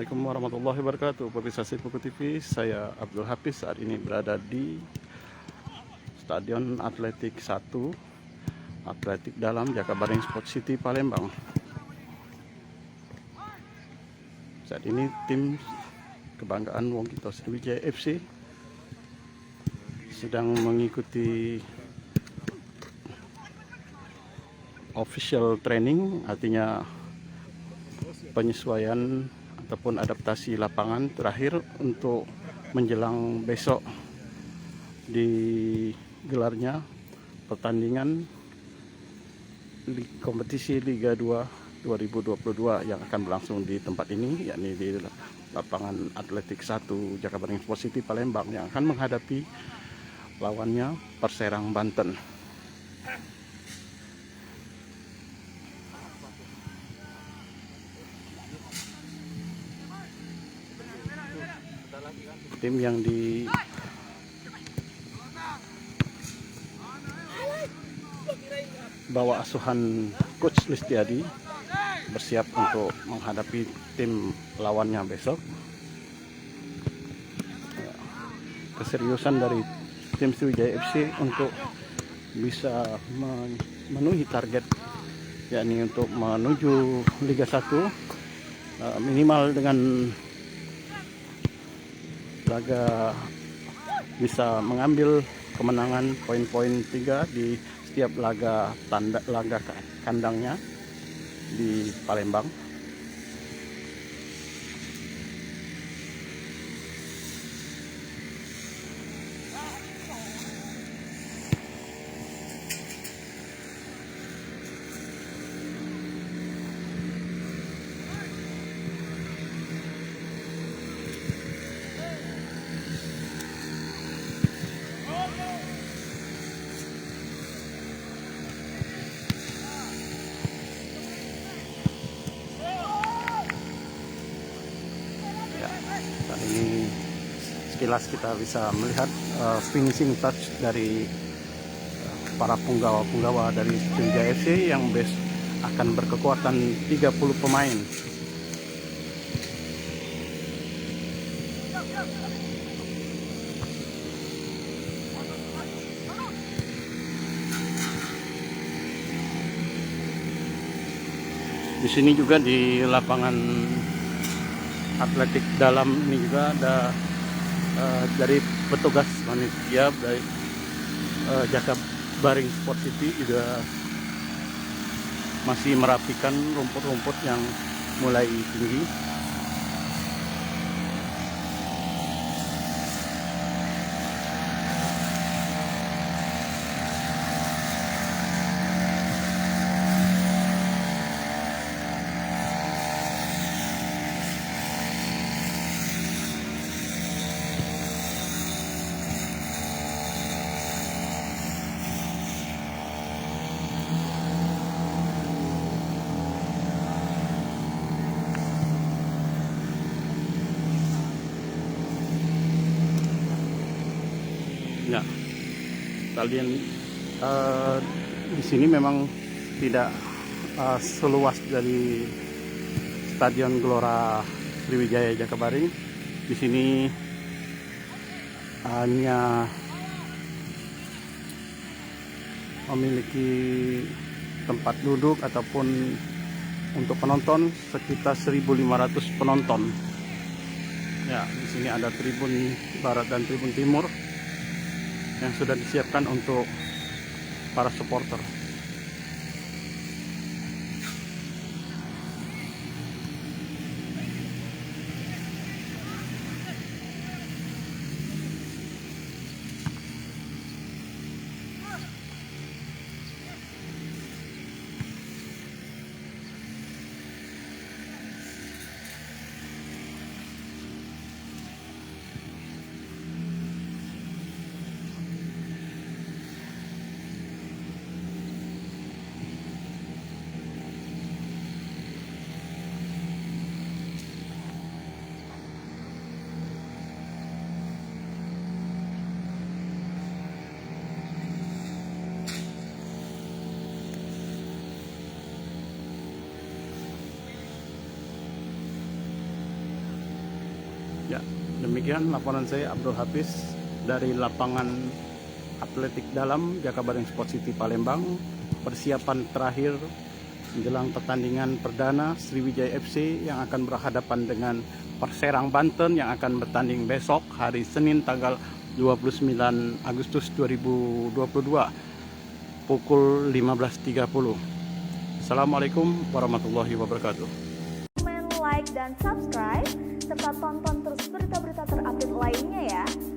Assalamualaikum warahmatullahi wabarakatuh. Pemirsa Sipuku TV, saya Abdul Hafiz saat ini berada di Stadion Atletik 1 Atletik Dalam Jakabaring Sport City Palembang. Saat ini tim kebanggaan Wongkito Sriwijaya FC sedang mengikuti official training, artinya penyesuaian ataupun adaptasi lapangan terakhir untuk menjelang besok digelarnya pertandingan kompetisi Liga 2 2022 yang akan berlangsung di tempat ini, yakni di lapangan Atletik 1 Jakabaring Sport City Palembang, yang akan menghadapi lawannya Perserang Banten. Tim yang di bawah asuhan Coach Listiadi bersiap untuk menghadapi tim lawannya besok. Keseriusan dari tim Sriwijaya FC untuk bisa memenuhi target, yakni untuk menuju Liga 1 minimal dengan laga bisa mengambil kemenangan poin-poin 3 di setiap laga kandangnya di Palembang. Saat ini sekilas kita bisa melihat finishing touch dari para punggawa dari Sriwijaya FC yang akan berkekuatan 30 pemain. Di sini juga di lapangan Atletik Dalam ini juga ada dari petugas panitia dari Jakabaring Sport City juga masih merapikan rumput-rumput yang mulai tinggi. Ya, kalian di sini memang tidak seluas dari Stadion Gelora Sriwijaya Jakabaring. Di sini hanya memiliki tempat duduk ataupun untuk penonton sekitar 1.500 penonton. Ya, di sini ada tribun barat dan tribun timur yang sudah disiapkan untuk para supporter. Ya, demikian laporan saya Abdul Hafiz dari lapangan atletik dalam Jakabaring Sport City Palembang. Persiapan terakhir menjelang pertandingan perdana Sriwijaya FC yang akan berhadapan dengan Perserang Banten yang akan bertanding besok hari Senin tanggal 29 Agustus 2022 pukul 15.30. Assalamualaikum warahmatullahi wabarakatuh. Like dan subscribe serta tonton terus berita-berita terupdate lainnya